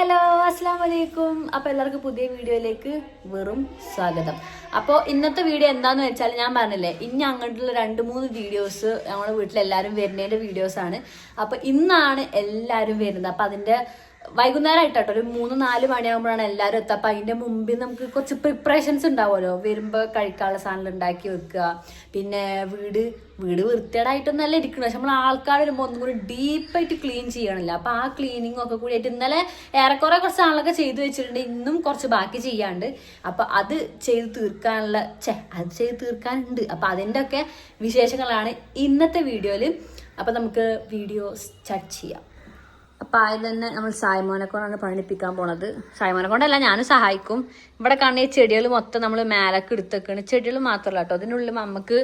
Hello അസ്സലാമലൈക്കും. അപ്പോൾ എല്ലാവർക്കും പുതിയ വീഡിയോയിലേക്ക് വെറും സ്വാഗതം. അപ്പോൾ ഇന്നത്തെ വീഡിയോ എന്താണെന്ന് വെച്ചാൽ ഞാൻ പറഞ്ഞില്ലേ, ഇനി അങ്ങോട്ടുള്ള 2-3 വീഡിയോസ് നമ്മുടെ വീട്ടിലെല്ലാവരും വരുന്നതിൻ്റെ വീഡിയോസാണ്. അപ്പോൾ ഇന്നാണ് എല്ലാവരും വരുന്നത്. അപ്പോൾ അതിൻ്റെ വൈകുന്നേരമായിട്ടോ ഒരു 3-4 മണിയാകുമ്പോഴാണ് എല്ലാവരും എത്തുക. അപ്പം അതിൻ്റെ മുമ്പിൽ നമുക്ക് കുറച്ച് പ്രിപ്പറേഷൻസ് ഉണ്ടാവുമല്ലോ. വരുമ്പോൾ കഴിക്കാനുള്ള സാധനങ്ങൾ ഉണ്ടാക്കി വെക്കുക, പിന്നെ വീട് വൃത്തികേടായിട്ടൊന്നല്ല ഇരിക്കണം, പക്ഷെ നമ്മൾ ആൾക്കാർ വരുമ്പോൾ ഒന്നും കൂടി ഡീപ്പായിട്ട് ക്ലീൻ ചെയ്യണമല്ലോ. അപ്പോൾ ആ ക്ലീനിങ് ഒക്കെ കൂടി ആയിട്ട് ഇന്നലെ ഏറെക്കുറെ കുറച്ച് സാധനങ്ങളൊക്കെ ചെയ്തു വെച്ചിട്ടുണ്ട്. ഇന്നും കുറച്ച് ബാക്കി ചെയ്യാണ്ട്. അപ്പോൾ അത് ചെയ്ത് തീർക്കാനുണ്ട്. അപ്പോൾ അതിൻ്റെ ഒക്കെ വിശേഷങ്ങളാണ് ഇന്നത്തെ വീഡിയോയിൽ. അപ്പോൾ നമുക്ക് വീഡിയോ സ്റ്റാർട്ട് ചെയ്യാം. അപ്പം ആദ്യം തന്നെ നമ്മൾ സായ്മോനെ കൊണ്ടാണ് പണിപ്പിക്കാൻ പോണത്. സായ്മോനെ കൊണ്ടല്ല, ഞാനും സഹായിക്കും. ഇവിടെ കാണുന്ന ഈ ചെടികൾ മൊത്തം നമ്മൾ മേലൊക്കെ എടുത്തേക്കാണ്. ചെടികൾ മാത്രമല്ല കേട്ടോ, അതിനുള്ളിൽ നമുക്ക്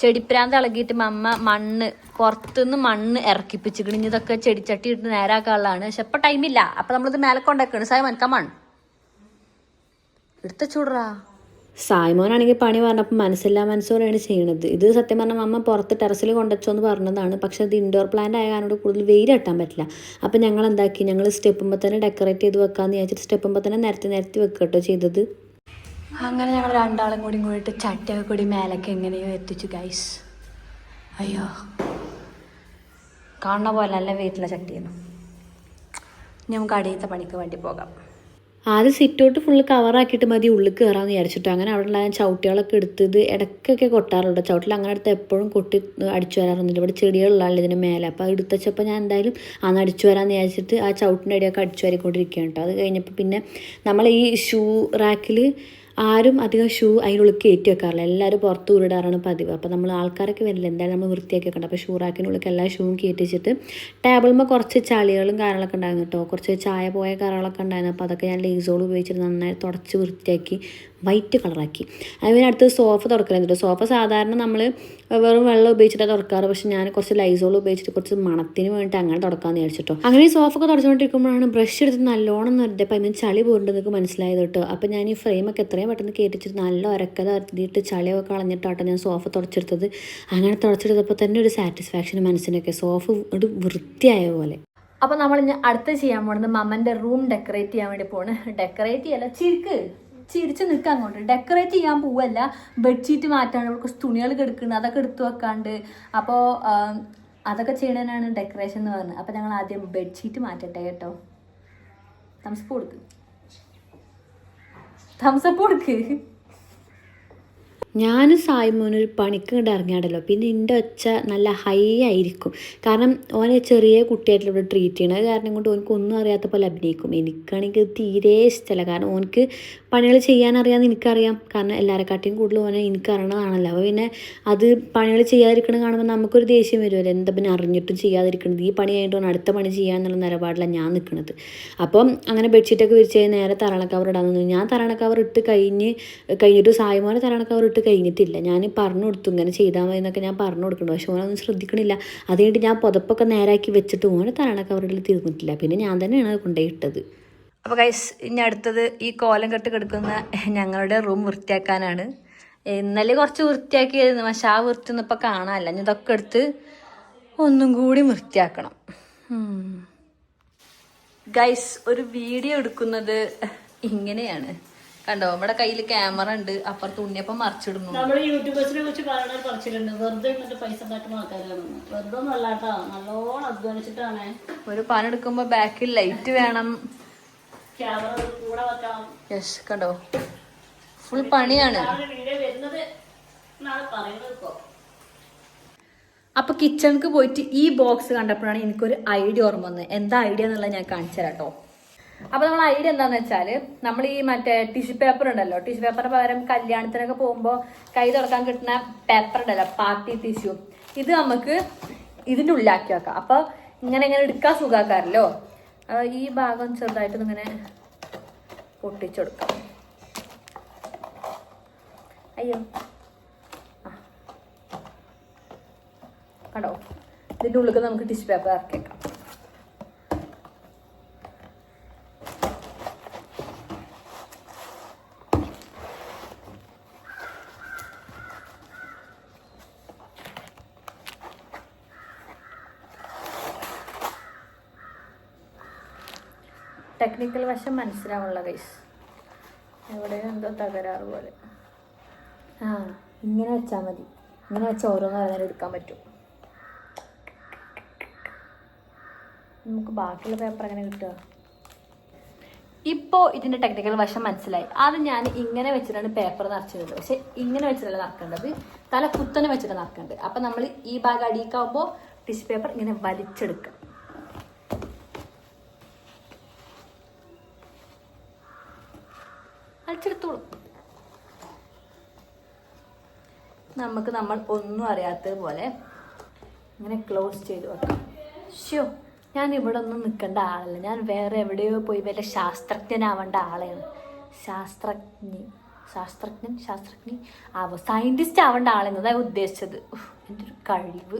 ചെടിപ്രാന്ത് ഇളകിയിട്ട് മണ്ണ് പുറത്തുനിന്ന് മണ്ണ് ഇറക്കിപ്പിച്ചിക്കണ്. ഇനി ഇതൊക്കെ ചെടിച്ചട്ടി ഇട്ട് നേരാക്കാനുള്ളതാണ്. പക്ഷെ ഇപ്പം ടൈമില്ല. അപ്പം നമ്മളിത് മേലെ കൊണ്ടേക്കാണ്. സായ്മോൻ കമാൺ എടുത്ത ചൂടറാ. സായ്മോനാണെങ്കിൽ പണി പറഞ്ഞപ്പോൾ മനസ്സില്ലാ മനസ്സോടെയാണ് ചെയ്യണത്. ഇത് സത്യം പറഞ്ഞാൽ അമ്മ പുറത്ത് ടെറസിൽ കൊണ്ടുവച്ചോന്ന് പറഞ്ഞതാണ്. പക്ഷെ അത് ഇൻഡോർ പ്ലാന്റ് ആയ കാരണം കൂടുതൽ വെയിൽ തട്ടാൻ പറ്റില്ല. അപ്പം ഞങ്ങൾ എന്താക്കി, ഞങ്ങൾ സ്റ്റെപ്പുമ്പോൾ തന്നെ ഡെക്കറേറ്റ് ചെയ്ത് വെക്കാമെന്ന് വിചാരിച്ചിട്ട് സ്റ്റെപ്പുമ്പോൾ തന്നെ നിരത്തി വെക്കട്ടോ ചെയ്തത്. അങ്ങനെ ഞങ്ങൾ രണ്ടാളും കൂടിയിട്ട് ചട്ടിയൊക്കെ കൂടി മേലൊക്കെ എങ്ങനെയോ എത്തിച്ചു ഗൈസ്. അയ്യോ, കാണുന്ന പോലെ നല്ല വെയിറ്റുള്ള ചട്ടിയാണ്. നമുക്ക് അടിയത്തെ പണിക്ക് വേണ്ടി പോകാം. ആദ്യം സിറ്റൗട്ട് ഫുള്ള് കവറാക്കിയിട്ട് മതി ഉള്ളിൽ കയറാമെന്ന് വിചാരിച്ചിട്ടോ. അങ്ങനെ അവിടെ ഉള്ള ചവിട്ടികളൊക്കെ എടുത്തത് ഇടയ്ക്കൊക്കെ കൊട്ടാറുണ്ട്. ചവിട്ടിൽ അങ്ങനെ എടുത്ത് എപ്പോഴും കൊട്ടി അടിച്ചു വരാറൊന്നുമില്ല. ഇവിടെ ചെടികളുള്ളതാണ് ഇതിൻ്റെ മേലെ. അപ്പോൾ അത് എടുത്തപ്പോൾ ഞാൻ എന്തായാലും അന്ന് അടിച്ചു വരാമെന്ന് വിചാരിച്ചിട്ട് ആ ചവിട്ടിൻ്റെ അടിയൊക്കെ അടിച്ചു വരിക്കൊണ്ടിരിക്കുകയാണ് കേട്ടോ. അത് കഴിഞ്ഞപ്പോൾ പിന്നെ നമ്മൾ ഈ ഷൂ റാക്കിൽ ആരും അധികം ഷൂ അതിനുള്ളിൽ കയറ്റി വെക്കാറില്ല. എല്ലാവരും പുറത്ത് ഉരുടാറാണ് പതിവ്. അപ്പോൾ നമ്മൾ ആൾക്കാരൊക്കെ വരില്ല, എന്തായാലും നമ്മൾ വൃത്തിയാക്കി വെക്കണ്ട. അപ്പോൾ ഷൂ റാക്കിനുള്ളിൽ എല്ലാ ഷൂവും കയറ്റി വെച്ചിട്ട് ടേബിളുമ്പോൾ കുറച്ച് ചളികളും കാര്യങ്ങളൊക്കെ ഉണ്ടായിരുന്നു കേട്ടോ. കുറച്ച് ചായ പോയ കറകളൊക്കെ ഉണ്ടായിരുന്നു. അപ്പോൾ അതൊക്കെ ഞാൻ ലേസോൾ ഉപയോഗിച്ചിട്ട് നന്നായി തുടച്ച് വൃത്തിയാക്കി വൈറ്റ് കളറാക്കി. അതുപോലെ അടുത്ത് സോഫ തുറക്കലുണ്ട്. സോഫ സാധാരണ നമ്മൾ വെറും വെള്ളം ഉപയോഗിച്ചിട്ടാണ് തുറക്കാറ്. പക്ഷെ ഞാൻ കുറച്ച് ലൈസോൾ ഉപയോഗിച്ചിട്ട് കുറച്ച് മണത്തിന് വേണ്ടിയിട്ട് അങ്ങനെ തുടക്കാമെന്ന് വിചാരിച്ചിട്ടോ. അങ്ങനെ ഈ സോഫ ഒക്കെ തുടച്ചുകൊണ്ടിരിക്കുമ്പോഴാണ് ബ്രഷ് എടുത്ത് നല്ലോണം നിർത്തിയപ്പോൾ അതിന് ചളി പോരുണ്ടെന്ന് എനിക്ക് മനസ്സിലായത് കേട്ടോ. അപ്പോൾ ഞാൻ ഈ ഫ്രെയിമൊക്കെ എത്രയും പെട്ടെന്ന് കയറ്റിച്ചിട്ട് നല്ല ഉരക്കത അറുത്തിയിട്ട് ചളിയൊക്കെ കളഞ്ഞിട്ടാട്ടോ ഞാൻ സോഫ തുടച്ചെടുത്തത്. അങ്ങനെ തുടച്ചെടുത്തപ്പോൾ തന്നെ ഒരു സാറ്റിസ്ഫാക്ഷൻ മനസ്സിനൊക്കെ, സോഫ ഒരു വൃത്തിയായ പോലെ. അപ്പോൾ നമ്മൾ ഇനി അടുത്ത് ചെയ്യാൻ പോകുന്നത് മമ്മൻ്റെ റൂം ഡെക്കറേറ്റ് ചെയ്യാൻ വേണ്ടി പോണ്. ഡെക്കറേറ്റ് ചെയ്യല്ല, ചിരിച്ച് നിൽക്കുക അങ്ങോട്ട്. ഡെക്കറേറ്റ് ചെയ്യാൻ പോവല്ല, ബെഡ്ഷീറ്റ് മാറ്റാണ്ട് കുറച്ച് തുണികൾ കിടക്കുന്നുണ്ട്, അതൊക്കെ എടുത്തു വെക്കാണ്ട്. അപ്പോൾ അതൊക്കെ ചെയ്യണതിനാണ് ഡെക്കറേഷൻ എന്ന് പറഞ്ഞത്. അപ്പോൾ ഞങ്ങൾ ആദ്യം ബെഡ്ഷീറ്റ് മാറ്റട്ടെ കേട്ടോ. തംസപ്പ് കൊടുക്ക്. ഞാനും സായ്മോനൊരു പണിക്ക് ഇങ്ങോട്ട് ഇറങ്ങിയാടല്ലോ. പിന്നെ എൻ്റെ ഒച്ച നല്ല ഹൈ ആയിരിക്കും. കാരണം ഓനെ ചെറിയ കുട്ടിയായിട്ടുള്ള ഇവിടെ ട്രീറ്റ് ചെയ്യണം. അത് കാരണം കൊണ്ട് ഓനക്ക് ഒന്നും അറിയാത്ത പോലെ അഭിനയിക്കും. എനിക്കാണെങ്കിൽ തീരെ ഇഷ്ടമല്ല. കാരണം ഓനക്ക് പണികൾ ചെയ്യാനറിയാമെന്ന് എനിക്കറിയാം. കാരണം എല്ലാവരെക്കാട്ടിയും കൂടുതൽ ഓനെ എനിക്കറിയണതാണല്ലോ. അപ്പോൾ പിന്നെ അത് പണികൾ ചെയ്യാതിരിക്കണം കാണുമ്പോൾ നമുക്കൊരു ദേഷ്യം വരുമല്ലോ. എന്താ പിന്നെ അറിഞ്ഞിട്ടും ചെയ്യാതിരിക്കണത്, ഈ പണി കഴിഞ്ഞിട്ട് ഓൻ അടുത്ത പണി ചെയ്യാന്നുള്ള നിലപാടിലാണ് ഞാൻ നിൽക്കുന്നത്. അപ്പം അങ്ങനെ ബെഡ്ഷീറ്റൊക്കെ വിരിച്ച് നേരെ തറണ കവർ ഇടാൻ തോന്നി. ഞാൻ തറണ കവർ ഇട്ട് കഴിഞ്ഞിട്ട് സായ്മോനെ തറണ കവർ ഇട്ട് കഴിഞ്ഞിട്ടില്ല. ഞാൻ പറഞ്ഞു കൊടുത്തു ഇങ്ങനെ ചെയ്താൽ മതി എന്നൊക്കെ ഞാൻ പറഞ്ഞു കൊടുക്കുന്നുണ്ട്. പക്ഷെ ഓനൊന്നും ശ്രദ്ധിക്കണില്ല. അത് കഴിഞ്ഞിട്ട് ഞാൻ പുതപ്പൊക്കെ നേരാക്കി വെച്ചിട്ട് ഓനെ തറണ കവറിൽ തീർന്നിട്ടില്ല. പിന്നെ ഞാൻ തന്നെയാണ് കൊണ്ടുപോയി ഇട്ടത്. അപ്പോൾ ഗൈസ്, ഇനി അടുത്തത് ഈ കോലം കെട്ട് കിടക്കുന്ന ഞങ്ങളുടെ റൂം വൃത്തിയാക്കാനാണ്. ഇന്നലെ കുറച്ച് വൃത്തിയാക്കിയായിരുന്നു, പക്ഷെ ആ വൃത്തിയൊന്നും ഇപ്പോൾ കാണാനല്ല. ഇനി ഇതൊക്കെ എടുത്ത് ഒന്നും കൂടി വൃത്തിയാക്കണം. ഗൈസ്, ഒരു വീഡിയോ എടുക്കുന്നത് ഇങ്ങനെയാണ് കണ്ടോ. നമ്മുടെ കയ്യിൽ ക്യാമറ ഉണ്ട്, അപ്പുറത്ത് ഉണ്ണിയപ്പം മറിച്ചിടുന്നു. നമ്മൾ യൂട്യൂബേഴ്സിനെ കുറിച്ച് പറയുന്ന പറച്ചിലുണ്ട്, വെറുതെ ഇങ്ങോട്ട് പൈസ ഉണ്ടാക്കുന്ന ആൾക്കാരാണ്. വെറുതെ ഒന്നും അല്ലാട്ടോ, നല്ലോണം അധ്വാനിച്ചിട്ടാണ്. ഒരു പണിയെടുക്കുമ്പോൾ ബാക്കിൽ ലൈറ്റ് വേണം, ക്യാമറ കൂടെ വെക്കാം. യെസ്, കണ്ടോ ഫുൾ പണിയാണ്. വീഡിയോ വരുന്നത് പറയുന്നത് ഇപ്പോ. അപ്പൊ കിച്ചണിക്ക് പോയിട്ട് ഈ ബോക്സ് കണ്ടപ്പോഴാണ് എനിക്കൊരു ഐഡിയ ഓർമ്മ വന്നത്. എന്താ ഐഡിയ എന്നുള്ളത് ഞാൻ കാണിച്ചു തരാം കേട്ടോ. അപ്പൊ നമ്മൾ ഐഡിയ എന്താന്ന് വെച്ചാൽ, നമ്മൾ ഈ മറ്റേ ടിഷ്യൂ പേപ്പർ ഉണ്ടല്ലോ, ടിഷ്യൂ പേപ്പറിന് പകരം കല്യാണത്തിനൊക്കെ പോകുമ്പോൾ കൈ തുറക്കാൻ കിട്ടുന്ന പേപ്പർ ഉണ്ടല്ലോ, പാർട്ടി ടിഷ്യൂ, ഇത് നമുക്ക് ഇതിൻ്റെ ഉള്ളിലാക്കി വെക്കാം. അപ്പൊ ഇങ്ങനെ എടുക്കാൻ സുഖാക്കാറല്ലോ. ഈ ഭാഗം ചെറുതായിട്ടൊന്നും ഇങ്ങനെ പൊട്ടിച്ചെടുക്കാം. അയ്യോ, കണ്ടോ, ഇതിൻ്റെ ഉള്ളിൽ നമുക്ക് ടിഷ്യൂ പേപ്പർ ഇറക്കി വെക്കാം. ടെക്നിക്കൽ വശം മനസ്സിലാവുള്ള ഗൈസ്. എവിടെയോ എന്തോ തകരാറ് പോലെ. ഇങ്ങനെ വെച്ചാൽ മതി. ഇങ്ങനെ വെച്ചാൽ ഓരോന്ന് നേരം എടുക്കാൻ പറ്റും. നമുക്ക് ബാക്കിയുള്ള പേപ്പർ എങ്ങനെ കിട്ടുക? ഇപ്പോൾ ഇതിൻ്റെ ടെക്നിക്കൽ വശം മനസ്സിലായി. അത് ഞാൻ ഇങ്ങനെ വെച്ചിട്ടാണ് പേപ്പർ നിറച്ചിരുന്നത്. പക്ഷെ ഇങ്ങനെ വെച്ചിട്ടല്ല നിറക്കേണ്ടത്, തല കുത്തനെ വെച്ചിട്ട് നിറക്കേണ്ടത്. അപ്പം നമ്മൾ ഈ ഭാഗം അടിയിക്കാവുമ്പോൾ ടിഷ്യൂ പേപ്പർ ഇങ്ങനെ വലിച്ചെടുക്കുക. വലിച്ചെടുത്തോളൂ. നമുക്ക് നമ്മൾ ഒന്നും അറിയാത്തതുപോലെ ഇങ്ങനെ ക്ലോസ് ചെയ്ത് വെക്കാം. ഷ്യോ, ഞാൻ ഇവിടെ ഒന്നും നിൽക്കേണ്ട ആളല്ല. ഞാൻ വേറെ എവിടെയോ പോയി വല്ല ശാസ്ത്രജ്ഞനാവേണ്ട ആളെയാണ്. ശാസ്ത്രജ്ഞൻ സയൻറ്റിസ്റ്റ് ആവേണ്ട ആളെന്നതാണ് ഉദ്ദേശിച്ചത്. എൻ്റെ ഒരു കഴിവ്.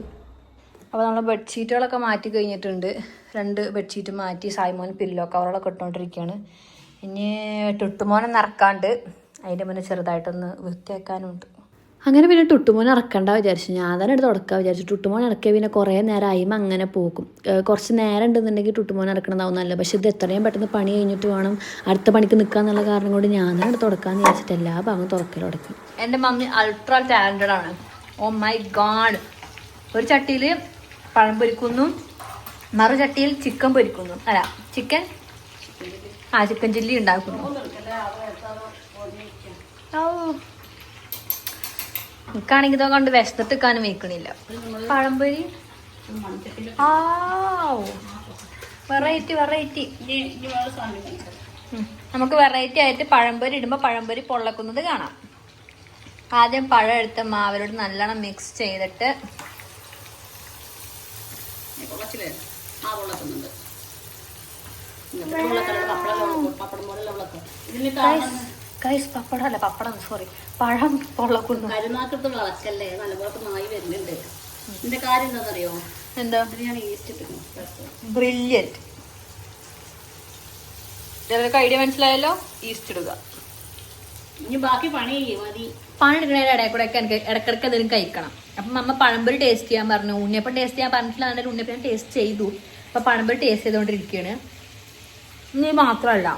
അപ്പോൾ നമ്മൾ ബെഡ്ഷീറ്റുകളൊക്കെ മാറ്റി കഴിഞ്ഞിട്ടുണ്ട്. 2 ബെഡ്ഷീറ്റ് മാറ്റി സായ്മോൻ പില്ലോ കവറുകളൊക്കെ ഇട്ടുകൊണ്ടിരിക്കുകയാണ്. ഇനി ടുട്ടുമോനെ നിറക്കാണ്ട് അതിൻ്റെ മുന്നേ ചെറുതായിട്ടൊന്ന് വൃത്തിയാക്കാനുണ്ട്. അങ്ങനെ പിന്നെ ടുട്ടുമോനെ ഇറക്കണ്ട വിചാരിച്ചു. ഞാൻ തന്നെ എടുത്ത് തുടക്കാൻ വിചാരിച്ചു. ടുട്ടുമോൻ ഇറക്കിയ പിന്നെ കുറേ നേരം ആയിമ അങ്ങനെ പോകും. കുറച്ച് നേരം ഉണ്ടെന്നുണ്ടെങ്കിൽ ടുട്ടുമോൻ ഇറക്കണതാവും നല്ലത്. പക്ഷെ ഇത് എത്രയും പെട്ടെന്ന് പണി കഴിഞ്ഞിട്ട് വേണം അടുത്ത പണിക്ക് നിൽക്കുക എന്നുള്ള കാരണം കൊണ്ട് ഞാൻ തന്നെ എടുത്ത് തുടക്കാന്ന് വിചാരിച്ചിട്ട് എല്ലാ ഭാഗവും തുടക്കി. എൻ്റെ മമ്മി അൾട്രാ ടാലൻറ്റഡ് ആണ്. Oh my God. ഒരു ചട്ടിയിൽ പഴം പൊരിക്കുന്നു, മറു ചട്ടിയിൽ ചിക്കൻ പൊരിക്കുന്നു. അല്ല ചിക്കൻ ചില്ലി ഉണ്ടാക്കുന്നു. എനിക്കാണെങ്കിൽ ഇതൊക്കെ കൊണ്ട് വിശന്നിട്ടിക്കാനും വയ്ക്കണില്ല. പഴംപൊരി വെറൈറ്റി. നമുക്ക് വെറൈറ്റി ആയിട്ട് പഴംപൊരി ഇടുമ്പോൾ പഴംപൊരി പൊള്ളക്കുന്നത് കാണാം. ആദ്യം പഴം എടുത്ത മാവിലോട്ട് നല്ലോണം മിക്സ് ചെയ്തിട്ട് പഴം പൊള്ളക്കുന്നു. കരുനാക്കത്ത് വിളക്കല്ലേ നല്ലപോലെ നായി വരുന്നുണ്ട്. ഇതിന്റെ കാര്യം എന്താണെന്നറിയോ? എന്താ? ഞാൻ ഈസ്റ്റ് ഇട്ടിരുന്നു. ബ്രില്യന്റ്. ചിലർക്ക് ഐഡിയ മനസ്സിലായല്ലോ. ഈസ്റ്റ് ഇടുക. ഇനി ബാക്കി പണി മതി. പണി എടുക്കുന്നതിന്റെ ഇടയിൽ കൂടെ ഒക്കെ എനിക്ക് ഇടക്കിടക്ക് എന്തെങ്കിലും കഴിക്കണം. അപ്പം അമ്മ പഴംപൊരി ടേസ്റ്റ് ചെയ്യാൻ പറഞ്ഞു. ഉണ്ണിയപ്പം ടേസ്റ്റ് ചെയ്യാൻ പറഞ്ഞിട്ടില്ല. എന്നാലും ഉണ്ണിയപ്പം ടേസ്റ്റ് ചെയ്തു. അപ്പം പഴംപൊരി ടേസ്റ്റ് ചെയ്തുകൊണ്ടിരിക്കുകയാണ്. ഇനി മാത്രമല്ല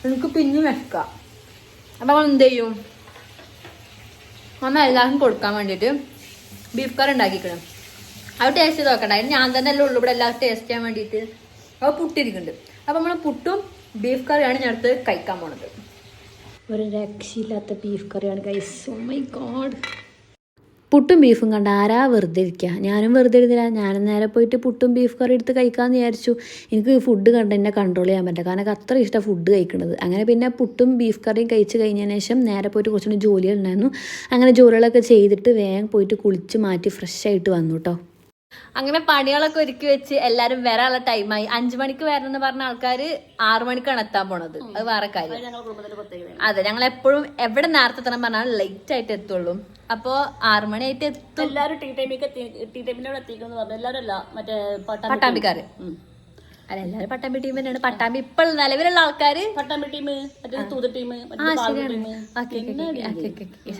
എനിക്ക് പിന്നെ വെക്കാം. അപ്പം നമ്മൾ എന്ത് ചെയ്യും? അമ്മ എല്ലാവർക്കും കൊടുക്കാൻ വേണ്ടിയിട്ട് ബീഫ് കറി ഉണ്ടാക്കിക്കണം. അത് ടേസ്റ്റ് ചെയ്ത് നോക്കണ്ട. ഞാൻ തന്നെ അല്ലേ ഉള്ളൂ ഇവിടെ എല്ലാവർക്കും ടേസ്റ്റ് ചെയ്യാൻ വേണ്ടിയിട്ട്. അപ്പോൾ പുട്ടിരിക്കുന്നുണ്ട്. അപ്പം നമ്മൾ പുട്ടും ബീഫ് കറിയാണ് ഞാൻ അടുത്ത് കഴിക്കാൻ പോണത്. ഒരു രക്ഷയില്ലാത്ത ബീഫ് കറിയാണ് ഗൈസ്. Oh my God. പുട്ടും ബീഫും കണ്ട ആരാ വെറുതെ ഇരിക്കുക? ഞാനും വെറുതെ ഇരുന്നില്ല. ഞാനും നേരെ പോയിട്ട് പുട്ടും ബീഫ് കറി എടുത്ത് കഴിക്കാമെന്ന് വിചാരിച്ചു. എനിക്ക് ഫുഡ് കണ്ട് എന്നെ കൺട്രോൾ ചെയ്യാൻ പറ്റില്ല. കാരണം എനിക്ക് അത്ര ഇഷ്ടമാണ് ഫുഡ് കഴിക്കുന്നത്. അങ്ങനെ പിന്നെ പുട്ടും ബീഫ് കറിയും കഴിച്ച് കഴിഞ്ഞതിന് ശേഷം നേരെ പോയിട്ട് കുറച്ചുകൂടി ജോലികളുണ്ടായിരുന്നു. അങ്ങനെ ജോലികളൊക്കെ ചെയ്തിട്ട് വേഗം പോയിട്ട് കുളിച്ച് മാറ്റി ഫ്രഷ് ആയിട്ട് വന്നു കേട്ടോ. അങ്ങനെ പണികളൊക്കെ ഒരുക്കി വെച്ച് എല്ലാവരും വരാനുള്ള ടൈമായി. 5 മണിക്ക് വരണമെന്ന് പറഞ്ഞ ആൾക്കാർ 6 മണിക്കാണ് എത്താൻ പോണത്. അത് വേറെ കാര്യം. അതെ, ഞങ്ങൾ എപ്പോഴും എവിടെ നേരത്തെ എത്തണം പറഞ്ഞാൽ ലേറ്റ് ആയിട്ട് എത്തുള്ളൂ. അപ്പോൾ 6 മണിയായിട്ട് എത്തും. എല്ലാവരും ടീ ടൈമിനോട് എത്തിക്കുന്നു പറഞ്ഞു. എല്ലാവരും അല്ല, മറ്റേ പട്ടാമ്പിക്കാര്. അല്ല, എല്ലാവരും പട്ടാമ്പി ടീം തന്നെയാണ്. പട്ടാമ്പി ഇപ്പോൾ നിലവിലുള്ള ആൾക്കാര് പട്ടാമ്പി ടീം, മറ്റേ തൂത് ടീം,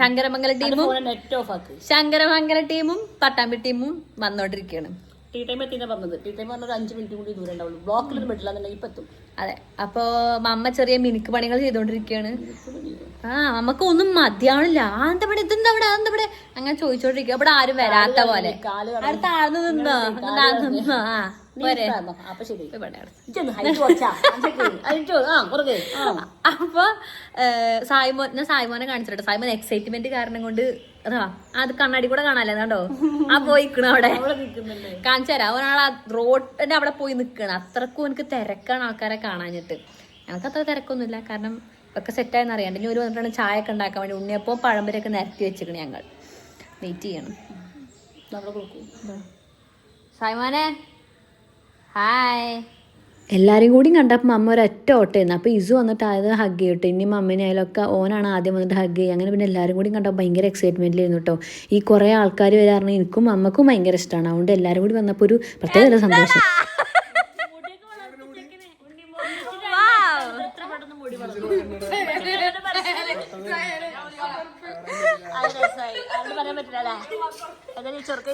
ശങ്കരമംഗല ടീമും നെറ്റ് ഓഫ് ആക്കി. ശങ്കരമംഗല ടീമും പട്ടാമ്പി ടീമും വന്നോണ്ടിരിക്കുകയാണ്. ടീ ടൈം എത്തിനാ പറഞ്ഞത്. ടീ ടൈം പറഞ്ഞ 5 മിനിറ്റ് കൂടി ദൂരം ഉണ്ടാവുള്ളൂ. ബ്ലോക്കിലൊന്നും പെട്ടില്ലാന്നുണ്ടെങ്കിൽ ഇപ്പം എത്തും. അതെ. അപ്പോൾ അമ്മ ചെറിയ മിനുക്ക് പണികൾ ചെയ്തോണ്ടിരിക്കുകയാണ്. നമുക്ക് ഒന്നും മതിയാവണില്ല. എന്താ ഇവിടെ, ഇതെന്താ ഇവിടെ, അതെന്താ ഇവിടെ അങ്ങനെ ചോദിച്ചോണ്ടിരിക്കുക. ഇവിടെ ആരും വരാത്ത പോലെ. അടുത്ത ആഴ്ന്ന് നിന്നോ നിന്നോ. അപ്പൊ ശരി. അപ്പൊ സായ്മോനെ കാണിച്ചിട്ടോ. സായ്മോൻ എക്സൈറ്റ്മെന്റ് കാരണം കൊണ്ട് അത് കണ്ണാടി കൂടെ കാണാല്ലേ കേട്ടോ. ആ പോയിക്കണ അവിടെ കാണിച്ചു തരാം. ഒരാളാ റോഡിന്റെ അവിടെ പോയി നിക്കണം. അത്രക്കും എനിക്ക് തിരക്കാണ് ആൾക്കാരെ കാണാഞ്ഞിട്ട്. ഞങ്ങൾക്ക് അത്ര തിരക്കൊന്നുമില്ല, കാരണം ഒക്കെ സെറ്റായെന്ന് അറിയാണ്ട്. ഇനി ഒരു വന്നിട്ടാണ് ചായ ഒക്കെ ഉണ്ടാക്കാൻ വേണ്ടി ഉണ്ണിയപ്പോൾ പഴംപൊരിയൊക്കെ നിരത്തി വെച്ചിരിക്കണം. ഞങ്ങൾ വെയിറ്റ് ചെയ്യണം. സായ്മോനെ ഹായ്. എല്ലാവരും കൂടി കണ്ടപ്പോൾ മമ്മ ഒരൊറ്റ ഓട്ടമായിരുന്നു. അപ്പോൾ ഇസു വന്നിട്ട് അത് ഹഗ് ചെയ്യട്ടെ. ഇനി മമ്മേനെ ആയാലൊക്കെ ഓനാണ് ആദ്യം വന്നിട്ട് ഹഗ് ചെയ്യുക. അങ്ങനെ പിന്നെ എല്ലാവരും കൂടി കണ്ടപ്പോൾ ഭയങ്കര എക്സൈറ്റ്മെൻറ്റിലായിരുന്നു കേട്ടോ. ഈ കുറേ ആൾക്കാർ വരാറുണ്ട്. എനിക്കും അമ്മക്കും ഭയങ്കര ഇഷ്ടമാണ്. അതുകൊണ്ട് എല്ലാവരും കൂടി വന്നപ്പോൾ ഒരു പ്രത്യേക സന്തോഷം.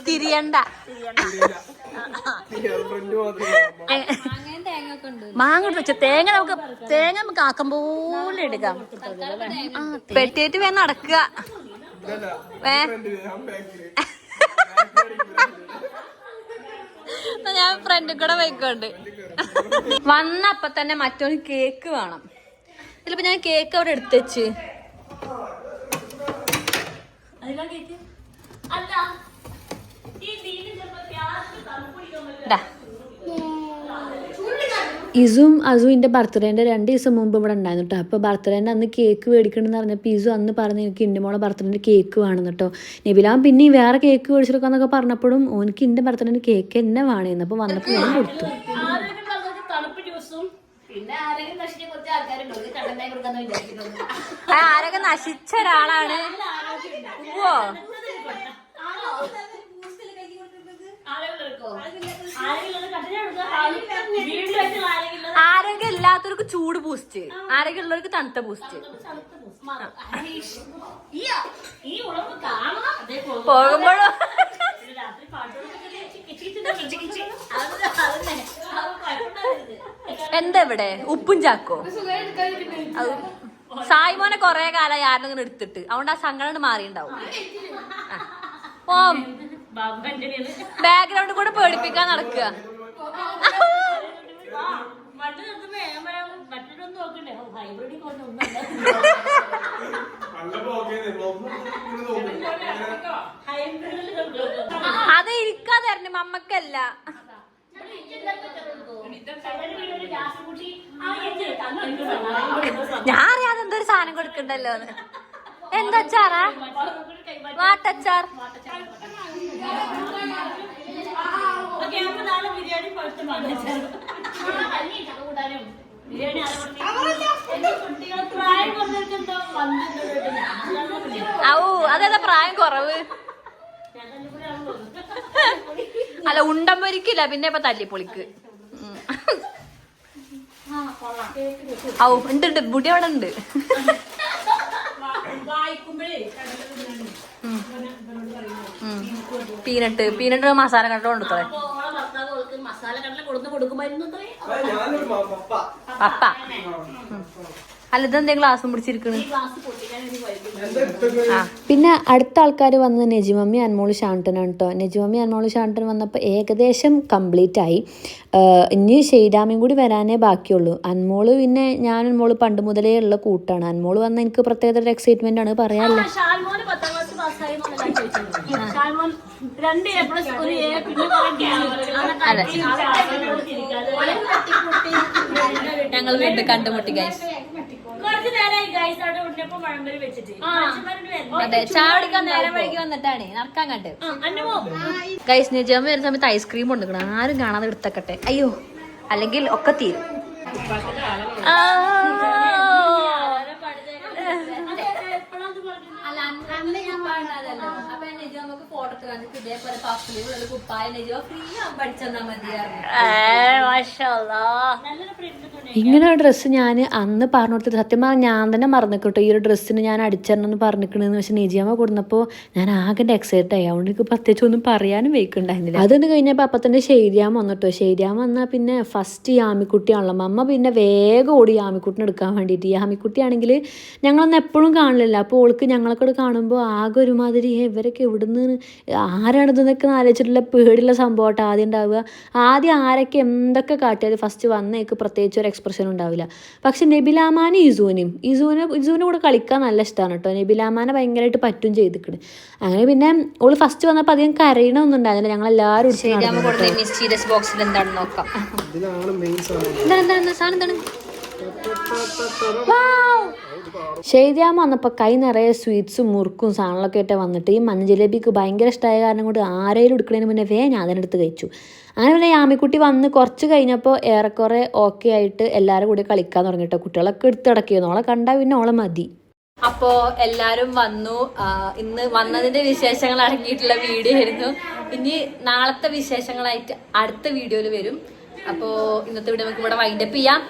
തിരിയണ്ട. അങ്ങനെ തേങ്ങ മാങ്ങ എടുത്ത് വെച്ച തേങ്ങ നമുക്ക് ആക്കം പോലെ എടുക്കാം. പെട്ടിയിട്ട് വേണം നടക്കുക. ഞാൻ ഫ്രണ്ടിൽ കൂടെ പോയിക്കോണ്ട് വന്നപ്പോ തന്നെ മറ്റൊരു കേക്ക് വേണം. ഇതിലിപ്പോ ഞാൻ കേക്ക് അവിടെ എടുത്തുവെച്ച് ഇസും അസുവിൻ്റെ ബർത്ത്ഡേൻ്റെ 2 ദിവസം മുമ്പ് ഇവിടെ ഉണ്ടായിരുന്നു കേട്ടോ. അപ്പോൾ ബർത്ത്ഡേൻ്റെ അന്ന് കേക്ക് മേടിക്കണമെന്ന് പറഞ്ഞപ്പോൾ ഇസു അന്ന് പറഞ്ഞ് എനിക്ക് എൻ്റെ മോളെ ബർത്ത്ഡേൻ്റെ കേക്ക് വേണം കേട്ടോ. നബിലാൻ പിന്നെ വേറെ കേക്ക് മേടിച്ചെടുക്കാന്നൊക്കെ പറഞ്ഞപ്പോഴും ഓനിക്ക് എൻ്റെ ബർത്ത്ഡേൻ്റെ കേക്ക് തന്നെ വേണമെന്ന്. അപ്പോൾ വന്നപ്പോൾ ഞാൻ കൊടുത്തു. ആരൊക്കെ നശിച്ച ഒരാളാണ്. ആരോഗ്യം ഇല്ലാത്തവർക്ക് ചൂട് ബൂസ്റ്റ്, ആരോഗ്യം ഉള്ളവർക്ക് തണുത്ത ബൂസ്റ്റ്. പോകുമ്പോഴും എന്താ ഇവിടെ ഉപ്പും ചാക്കോ? സായ്മോനെ കൊറേ കാലം ആരെങ്കിലും എടുത്തിട്ട് അതുകൊണ്ട് ആ സങ്കടം മാറിണ്ടാവും. ബാക്ക്ഗ്രൗണ്ട് കൂടെ പേടിപ്പിക്കാൻ നടക്കുക. അത് ഇരിക്കാതെ തരണം മമ്മക്കല്ല. ഞാൻ അറിയാതെ എന്തൊരു സാധനം കൊടുക്കണ്ടല്ലോ. എന്താ അച്ചാറാ? വാട്ടച്ചാർ. അതേതാ പ്രായം കുറവ്? അല്ല ഉണ്ടം പൊരിക്കില്ല, പിന്നെ ഇപ്പൊ തല്ലിപ്പൊളിക്ക്. ഔ ഉണ്ട് മുടി അവിടെ ഉണ്ട്. പീനട്ട് മസാല കണ്ട കൊടുത്തോ. പപ്പ അല്ല ഇതെന്തെങ്കിലും ഗ്ലാസും പിടിച്ചിരിക്കണ്. പിന്നെ അടുത്ത ആൾക്കാർ വന്നത് നെജിമമ്മി അൻമോള് ഷാണ്ടനാണ് കേട്ടോ. നെജിമമ്മി അൻമോള് ഷാണ്ടൻ വന്നപ്പോൾ ഏകദേശം കംപ്ലീറ്റ് ആയി. ഇനി ഷെയ്ഡാമയും കൂടി വരാനേ ബാക്കിയുള്ളൂ. അൻമോള് പിന്നെ ഞാൻ അൻമോള് പണ്ട് മുതലേ ഉള്ള കൂട്ടാണ്. അൻമോള് വന്ന എനിക്ക് പ്രത്യേകത ഒരു എക്സൈറ്റ്മെന്റ് ആണ് പറയാനല്ലോ. ഞങ്ങൾ വീണ്ടും കണ്ടുമുട്ടി ഗൈസ്. അതെ ചാടിക്കാൻ നേരം വഴിക്ക് വന്നിട്ടാണ് നടക്കാൻ കണ്ട് ഗൈസ്. നെജാമ വരുന്ന സമയത്ത് ഐസ്ക്രീം കൊണ്ടുക്കണം. ആരും കാണാതെ എടുത്തക്കട്ടെ. അയ്യോ അല്ലെങ്കിൽ ഒക്കെ തീരും. ഇങ്ങനെ ഒരു ഡ്രസ്സ് ഞാൻ അന്ന് പറഞ്ഞു കൊടുത്തത് സത്യം പറഞ്ഞാൽ ഞാൻ തന്നെ മറന്നിക്കോട്ടെ. ഈ ഒരു ഡ്രസ്സിന് ഞാൻ അടിച്ചെന്ന് പറഞ്ഞിക്കണെന്ന്. പക്ഷെ നെജിയമ്മ കൊടുന്നപ്പോൾ ഞാൻ ആകെ എക്സൈറ്റഡ് ആയി. അതുകൊണ്ട് എനിക്ക് പ്രത്യേകിച്ച് ഒന്നും പറയാനും വെക്കുണ്ടായിരുന്നില്ല. അതൊന്ന് കഴിഞ്ഞപ്പോൾ അപ്പം തന്നെ ഷെയ്രിയാൻ വന്നിട്ടോ. ഷെയ്രിയാൻ വന്നാൽ പിന്നെ ഫസ്റ്റ് യാമിക്കുട്ടിയാണല്ലോ. അമ്മ പിന്നെ വേഗം ഓടി യാമിക്കുട്ടിനെ എടുക്കാൻ വേണ്ടിയിട്ട്. യാമിക്കുട്ടിയാണെങ്കിൽ ഞങ്ങളൊന്നും എപ്പോഴും കാണില്ല. അപ്പോൾ ഓൾക്ക് ഞങ്ങളൊക്കെ കാണുമ്പോൾ ആകെ ഒരുമാതിരി ഇവരൊക്കെ എവിടുന്ന് ആരാണിതെന്നൊക്കെ ആലോചിച്ചിട്ടുള്ള പേടിയുള്ള സംഭവമായിട്ട് ആദ്യം ഉണ്ടാവുക. ആദ്യം ആരൊക്കെ എന്തൊക്കെ കാട്ടിയാൽ ഫസ്റ്റ് വന്നേക്ക് പ്രത്യേകിച്ച് ഒരു എക്സ്പ്രഷൻ ഉണ്ടാവില്ല. പക്ഷെ നബിലാമാനും ഇസുവിനെ കൂടെ കളിക്കാൻ നല്ല ഇഷ്ടമാണ് കേട്ടോ. നബിലാമാനെ ഭയങ്കരമായിട്ട് പറ്റും ചെയ്തിട്ടുണ്ട്. അങ്ങനെ പിന്നെ ഓള് ഫസ്റ്റ് വന്നപ്പോൾ അധികം കരയണമൊന്നും ഉണ്ടായിരുന്നില്ല. ഞങ്ങളെല്ലാവരും മിസ്റ്റീരിയസ് ബോക്സിൽ എന്താണെന്ന് നോക്കാം. എന്താണ് സാധനം എന്താണ്? ഷെയ്ദിയാമ്മ വന്നപ്പോൾ കൈ നിറയെ സ്വീറ്റ്സും മുറുക്കും സാധനങ്ങളൊക്കെ ആയിട്ട് വന്നിട്ട് ഈ മഞ്ഞ ജിലേബിക്ക് ഭയങ്കര ഇഷ്ടമായ കാരണം കൊണ്ട് ആരെയും എടുക്കുന്നതിന് മുന്നേ ഞാൻ അതിനെടുത്ത് കഴിച്ചു. അങ്ങനെ പിന്നെ യാമിക്കുട്ടി വന്ന് കുറച്ച് കഴിഞ്ഞപ്പോൾ ഏറെക്കുറെ ഓക്കെ ആയിട്ട് എല്ലാവരും കൂടി കളിക്കാൻ തുടങ്ങിട്ടോ. കുട്ടികളൊക്കെ എടുത്ത് കിടക്കിയിരുന്നു. ഓളെ കണ്ടാൽ പിന്നെ ഓളെ മതി. അപ്പോൾ എല്ലാവരും വന്നു. ഇന്ന് വന്നതിൻ്റെ വിശേഷങ്ങൾ അടങ്ങിയിട്ടുള്ള വീഡിയോ ആയിരുന്നു. ഇനി നാളത്തെ വിശേഷങ്ങളായിട്ട് അടുത്ത വീഡിയോയിൽ വരും. അപ്പോൾ ഇന്നത്തെ വീഡിയോ നമുക്ക് ഇവിടെ വൈൻഡപ്പ് ചെയ്യാം.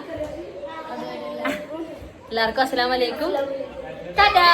എല്ലാവർക്കും അസ്സലാമു അലൈക്കും. ടാറ്റാ.